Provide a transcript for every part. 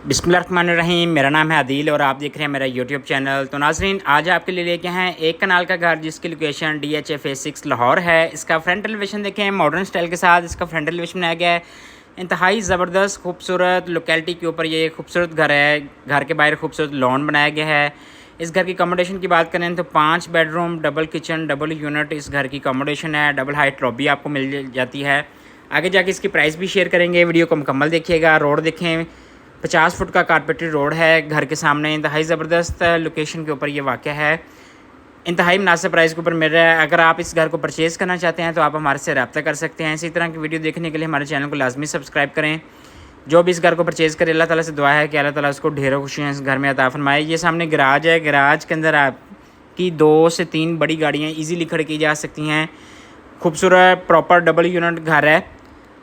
बिस्मिल्लाहिर्रहमानिर्रहीम। मेरा नाम है आदिल और आप देख रहे हैं मेरा यूट्यूब चैनल। तो नाज़रीन, आज आपके लिए लेके हैं एक कनाल का घर जिसकी लोकेशन DHA फेज़ 6 लाहौर है। इसका फ्रंट एलिवेशन देखें, मॉडर्न स्टाइल के साथ इसका फ्रंट एलिवेशन बनाया गया है। इंतहाई ज़बरदस्त खूबसूरत लोकेलिटी के ऊपर ये खूबसूरत घर है। घर के बाहर खूबसूरत लॉन बनाया गया है। इस घर की अकोमोडेशन की बात करें तो 5 bedroom, double kitchen, double unit इस घर की अकोमोडेशन है। डबल हाइट लॉबी आपको मिल जाती है। आगे जाके इसकी प्राइस भी शेयर करेंगे। वीडियो को मुकम्मल देखिएगा। रोड देखें, 50 फुट का कारपेटेड रोड है घर के सामने। इंतहाई ज़बरदस्त लोकेशन के ऊपर ये वाक़या है। इंतहाई मुनासिब प्राइस के ऊपर मिल रहा है। अगर आप इस घर को परचेज़ करना चाहते हैं तो आप हमारे से रब्ता कर सकते हैं। इसी तरह की वीडियो देखने के लिए हमारे चैनल को लाजमी सब्सक्राइब करें। जो भी इस घर को परचेज़ करे, अल्लाह ताला से दुआ है कि अल्लाह ताला उसको ढेरों खुशियाँ इस घर में अता फरमाए। ये सामने गराज है। गराज के अंदर आपकी 2 से 3 बड़ी गाड़ियाँ ईज़िली खड़ी की जा सकती हैं। खूबसूरत प्रॉपर डबल यूनिट घर है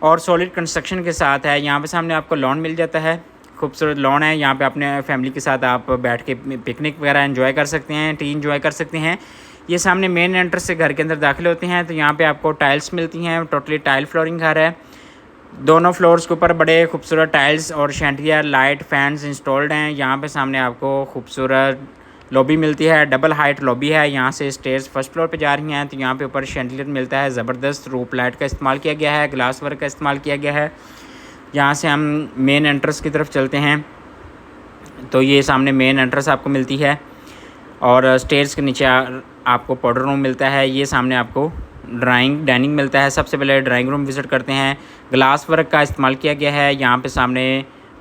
और सॉलिड कंस्ट्रक्शन के साथ है। यहाँ पे सामने आपको लॉन मिल जाता है। खूबसूरत लॉन है। यहाँ पे अपने फैमिली के साथ आप बैठ के पिकनिक वगैरह एंजॉय कर सकते हैं, टी एंजॉय कर सकते हैं। ये सामने मेन एंट्रेंस से घर के अंदर दाखिल होते हैं तो यहाँ पे आपको टाइल्स मिलती हैं। टोटली टाइल फ्लोरिंग घर है। दोनों फ्लोर्स के ऊपर बड़े खूबसूरत टाइल्स और शैंटियर लाइट फैंस इंस्टॉल्ड हैं। यहाँ पे सामने आपको खूबसूरत लॉबी मिलती है। डबल हाइट लॉबी है। यहाँ से स्टेयर्स फर्स्ट फ्लोर पे जा रही हैं तो यहाँ पे ऊपर शैंटियर मिलता है। ज़बरदस्त रूप लाइट का इस्तेमाल किया गया है, ग्लास वर्क का इस्तेमाल किया गया है। यहाँ से हम मेन एंट्रेंस की तरफ चलते हैं तो ये सामने मेन एंट्रेंस आपको मिलती है और स्टेयर्स के नीचे आपको पाउडर रूम मिलता है। ये सामने आपको डाइनिंग मिलता है। सबसे पहले ड्राइंग रूम विज़िट करते हैं। ग्लास वर्क का इस्तेमाल किया गया है। यहाँ पे सामने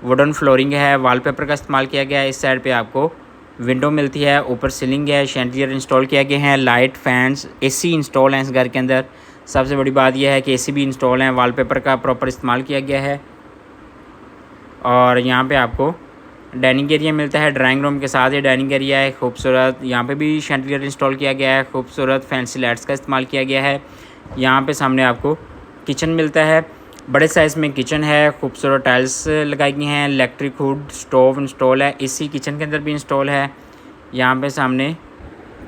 वुडन फ्लोरिंग है। वॉलपेपर का इस्तेमाल किया गया है। इस साइड पे आपको विंडो मिलती है। ऊपर सीलिंग है। शैंटियर इंस्टॉल किया गया है। लाइट फैंस AC इंस्टॉल हैं इस घर के अंदर। सबसे बड़ी बात यह है कि AC भी इंस्टॉल हैं। वॉलपेपर का प्रॉपर इस्तेमाल किया गया है। और यहाँ पे आपको डाइनिंग एरिया मिलता है। ड्राइंग रूम के साथ ये डाइनिंग एरिया है खूबसूरत। यहाँ पे भी शैंटियर इंस्टॉल किया गया है। खूबसूरत फैंसी लाइट्स का इस्तेमाल किया गया है। यहाँ पे सामने आपको किचन मिलता है। बड़े साइज़ में किचन है। खूबसूरत टाइल्स लगाई गई हैं। इलेक्ट्रिक हुड स्टोव इंस्टॉल है। AC किचन के अंदर भी इंस्टॉल है। यहाँ पे सामने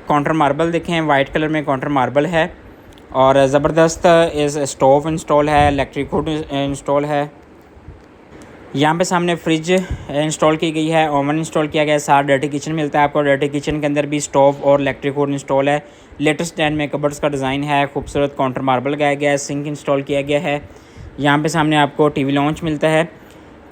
काउंटर मार्बल देखें, वाइट कलर में काउंटर मार्बल है और ज़बरदस्त इस स्टोव इंस्टॉल है। इलेक्ट्रिक हुड इंस्टॉल है। यहाँ पे सामने फ्रिज इंस्टॉल की गई है। ओवन इंस्टॉल किया गया है। साथ डर्टी किचन मिलता है आपको। डर्टी किचन के अंदर भी स्टोव और इलेक्ट्रिक हुड इंस्टॉल है। लेटेस्ट स्टैंड में कबर्ड्स का डिज़ाइन है। खूबसूरत काउंटर मार्बल लगाया गया है। सिंक इंस्टॉल किया गया है। यहाँ पे सामने आपको TV लॉन्च मिलता है।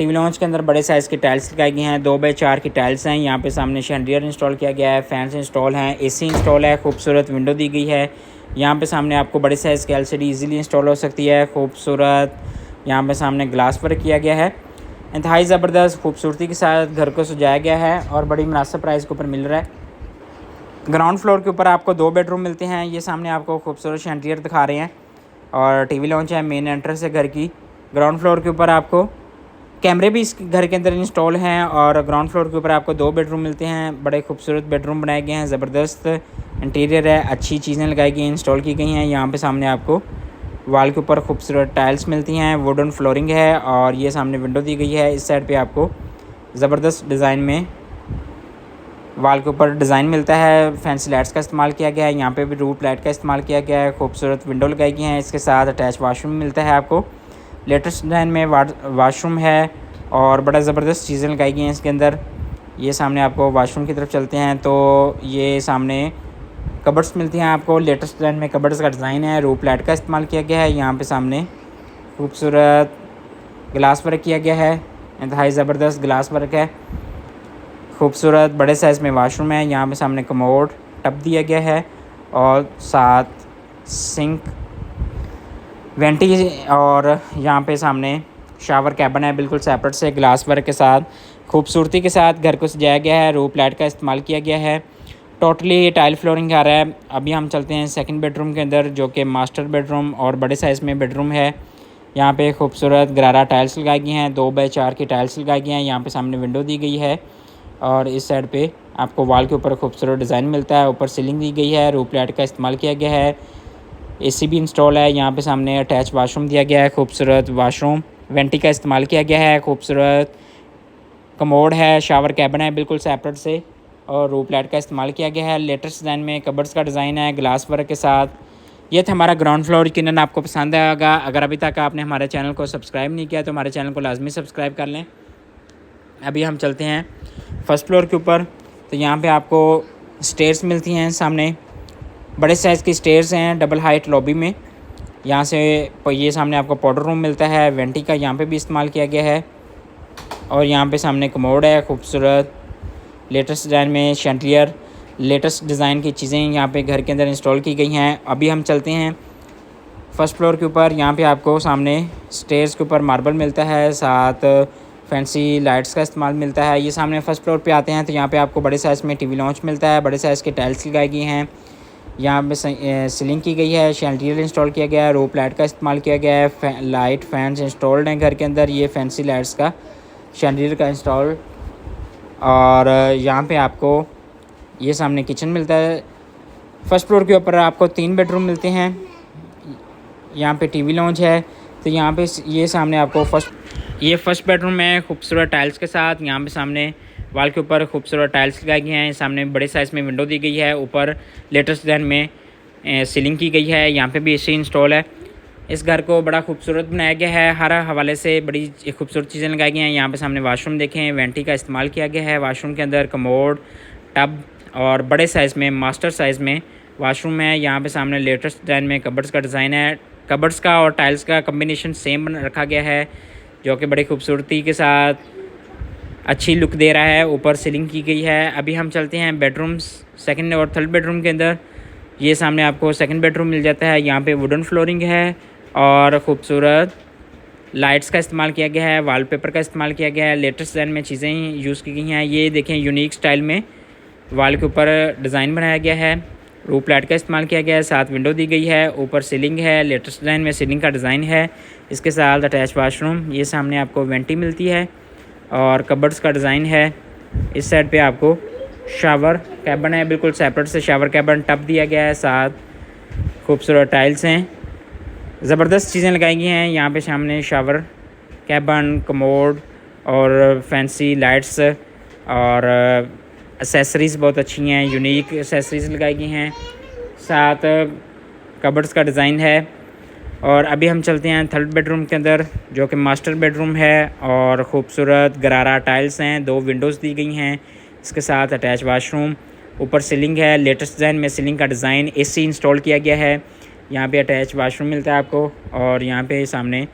TV लॉन्च के अंदर बड़े साइज़ की टाइल्स लगाई गई हैं। 2x4 की टाइल्स हैं। यहाँ पे सामने शैंडियर इंस्टॉल किया गया है। फैंस इंस्टॉल हैं। AC इंस्टॉल है। खूबसूरत विंडो दी गई है। यहाँ पे सामने आपको बड़े साइज़ की LCD ईजिली इंस्टॉल हो सकती है। खूबसूरत यहाँ पे सामने ग्लास वर्क किया गया है। इंतहाई ज़बरदस्त खूबसूरती के साथ घर को सजाया गया है और बड़ी मुनासिब प्राइस के ऊपर मिल रहा है। ग्राउंड फ्लोर के ऊपर आपको 2 बेडरूम मिलते हैं। ये सामने आपको खूबसूरत शैंटियर दिखा रहे हैं और TV लॉन्च है। मेन एंट्रेंस है घर की। ग्राउंड फ्लोर के ऊपर आपको कैमरे भी इस घर के अंदर इंस्टॉल हैं और ग्राउंड फ्लोर के ऊपर आपको 2 बेडरूम मिलते हैं। बड़े खूबसूरत बेडरूम बनाए गए हैं। ज़बरदस्त इंटीरियर है। अच्छी चीज़ें लगाई गई हैं, इंस्टॉल की गई हैं। यहाँ पे सामने आपको वॉल के ऊपर खूबसूरत टाइल्स मिलती हैं। वुडन फ्लोरिंग है और ये सामने विंडो दी गई है। इस साइड पे आपको ज़बरदस्त डिज़ाइन में वॉल के ऊपर डिज़ाइन मिलता है। फैंसी लाइट्स का इस्तेमाल किया गया है। यहाँ पे भी रूफ लाइट का इस्तेमाल किया गया है। खूबसूरत विंडो लगाई गई हैं। इसके साथ अटैच वाशरूम मिलता है आपको। लेटेस्ट डिज़ाइन में वाशरूम है और बड़ा ज़बरदस्त चीज़ें लगाई गई हैं इसके अंदर। ये सामने आपको वाशरूम की तरफ चलते हैं तो ये सामने कबर्ड्स मिलती हैं आपको। लेटेस्ट डिज़ाइन में कबर्ड्स का डिज़ाइन है। रूफ लाइट का इस्तेमाल किया गया है। यहाँ पे सामने खूबसूरत ग्लास वर्क किया गया है। इंतहाई ज़बरदस्त ग्लास वर्क है। खूबसूरत बड़े साइज़ में वाशरूम है। यहाँ पे सामने कमोड टब दिया गया है और साथ सिंक वेंटी और यहाँ पे सामने शावर कैबिन है बिल्कुल सेपरेट से ग्लास वर्क के साथ। खूबसूरती के साथ घर को सजाया गया है। रूफ लाइट का इस्तेमाल किया गया है। टोटली टाइल फ्लोरिंग आ रहा है। अभी हम चलते हैं सेकंड बेडरूम के अंदर जो कि मास्टर बेडरूम और बड़े साइज़ में बेडरूम है। यहाँ पे खूबसूरत गरारा टाइल्स लगाई गई हैं। 2x4 की टाइल्स लगाई गई हैं। यहाँ पे सामने विंडो दी गई है और इस साइड पे आपको वॉल के ऊपर खूबसूरत डिज़ाइन मिलता है। ऊपर सीलिंग दी गई है। रूफ लाइट का इस्तेमाल किया गया है। AC भी इंस्टॉल है। यहाँ पे सामने अटैच वाशरूम दिया गया है। खूबसूरत वाशरूम वेंटी का इस्तेमाल किया गया है। खूबसूरत कमोड है। शावर कैबिन है बिल्कुल सेपरेट से और रूफ लाइट का इस्तेमाल किया गया है। लेटेस्ट डिज़ाइन में कबर्ड्स का डिज़ाइन है ग्लास वर्क के साथ। ये था हमारा ग्राउंड फ्लोर। यकीनन आपको पसंद आएगा। अगर अभी तक आपने हमारे चैनल को सब्सक्राइब नहीं किया तो हमारे चैनल को लाजमी सब्सक्राइब कर लें अभी हम चलते हैं फर्स्ट फ्लोर के ऊपर। तो यहाँ पे आपको स्टेयर्स मिलती हैं, सामने बड़े साइज़ की स्टेयर्स हैं डबल हाइट लॉबी में। यहाँ से ये सामने आपको पाउडर रूम मिलता है, वेंटी का यहाँ पे भी इस्तेमाल किया गया है। और यहाँ पे सामने कमोड है, खूबसूरत लेटेस्ट डिज़ाइन में शैंडलियर, लेटेस्ट डिज़ाइन की चीज़ें यहाँ पे घर के अंदर इंस्टॉल की गई हैं। अभी हम चलते हैं फर्स्ट फ्लोर के ऊपर। यहाँ पे आपको सामने स्टेयर्स के ऊपर मार्बल मिलता है, साथ फैंसी लाइट्स का इस्तेमाल मिलता है। ये सामने फर्स्ट फ्लोर पे आते हैं तो यहाँ पे आपको बड़े साइज़ में टीवी लॉन्च मिलता है, बड़े साइज़ की टाइल्स लगाई गई हैं। यहाँ पे सीलिंग की गई है, शैंडलियर इंस्टॉल किया गया है, रोप लाइट का इस्तेमाल किया गया है, लाइट फैंस इंस्टॉल्ड हैं घर के अंदर, ये फैंसी लाइट्स का शैंडलियर का इंस्टॉल। और यहाँ पे आपको ये सामने किचन मिलता है। फर्स्ट फ्लोर के ऊपर आपको 3 बेडरूम मिलते हैं। यहाँ पे टीवी लॉन्च है। तो यहाँ पे ये सामने आपको फर्स्ट बेडरूम है खूबसूरत टाइल्स के साथ। यहाँ पे सामने वाल के ऊपर खूबसूरत टाइल्स लगाई गई हैं, सामने बड़े साइज़ में विंडो दी गई है, ऊपर लेटेस्ट डिज़ाइन में सीलिंग की गई है। यहाँ पे भी एसी इंस्टॉल है। इस घर को बड़ा खूबसूरत बनाया गया है, हर हवाले से बड़ी खूबसूरत चीज़ें लगाई गई हैं। यहाँ पे सामने वाशरूम देखें, वेंटी का इस्तेमाल किया गया है। वाशरूम के अंदर कमोड, टब और बड़े साइज़ में मास्टर साइज़ में वाशरूम है। यहाँ पे सामने लेटेस्ट डिज़ाइन में कबर्ड्स का डिज़ाइन है। कबर्ड्स का और टाइल्स का कम्बिनेशन सेम रखा गया है, जो कि बड़ी खूबसूरती के साथ अच्छी लुक दे रहा है। ऊपर सीलिंग की गई है। अभी हम चलते हैं बेडरूम्स सेकंड और थर्ड बेडरूम के अंदर। ये सामने आपको सेकंड बेडरूम मिल जाता है। यहाँ पे वुडन फ्लोरिंग है और ख़ूबसूरत लाइट्स का इस्तेमाल किया गया है, वॉलपेपर का इस्तेमाल किया गया है, लेटेस्ट डिज़ाइन में चीज़ें यूज़ की गई हैं। ये देखें यूनिक स्टाइल में वॉल के ऊपर डिज़ाइन बनाया गया है, रूप लाइट का इस्तेमाल किया गया है, साथ विंडो दी गई है, ऊपर सीलिंग है, लेटेस्ट डिज़ाइन में सीलिंग का डिज़ाइन है। इसके साथ अटैच वाशरूम, ये सामने आपको वेंटी मिलती है और कबर्ड्स का डिज़ाइन है। इस साइड पे आपको शावर कैबिन है, बिल्कुल सेपरेट से शावर कैबिन टब दिया गया है, साथ खूबसूरत टाइल्स हैं, ज़बरदस्त चीज़ें लगाई गई हैं। यहाँ पे सामने शावर कैबिन, कमोड और फैंसी लाइट्स और एसेसरीज़ बहुत अच्छी हैं, यूनिक एसेसरीज़ लगाई गई हैं, साथ कबर्ड्स का डिज़ाइन है। और अभी हम चलते हैं थर्ड बेडरूम के अंदर, जो कि मास्टर बेडरूम है और ख़ूबसूरत गरारा टाइल्स हैं, 2 विंडोज़ दी गई हैं। इसके साथ अटैच वाशरूम, ऊपर सीलिंग है, लेटेस्ट डिज़ाइन में सीलिंग का डिज़ाइन, एसी इंस्टॉल किया गया है। यहाँ पे अटैच वाशरूम मिलता है आपको और यहाँ पे सामने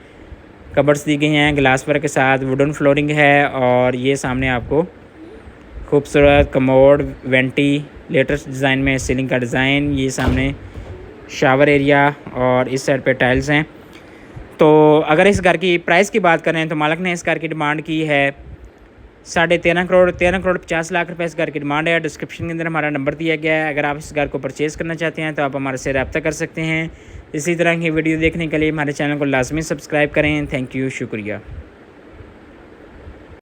कबर्ड्स दी गई हैं ग्लास वर्क के साथ, वुडन फ्लोरिंग है। और ये सामने आपको खूबसूरत कमोड, वेंटी, लेटेस्ट डिज़ाइन में सीलिंग का डिज़ाइन, ये सामने शावर एरिया और इस साइड पे टाइल्स हैं। तो अगर इस घर की प्राइस की बात करें तो मालिक ने इस घर की डिमांड की है 13.5 करोड़, 13 करोड़ 50 लाख रुपए इस घर की डिमांड है। डिस्क्रिप्शन के अंदर हमारा नंबर दिया गया है। अगर आप इस घर को परचेज़ करना चाहते हैं तो आप हमारे से रब्ता कर सकते हैं। इसी तरह की वीडियो देखने के लिए हमारे चैनल को लाजमी सब्सक्राइब करें। थैंक यू, शुक्रिया।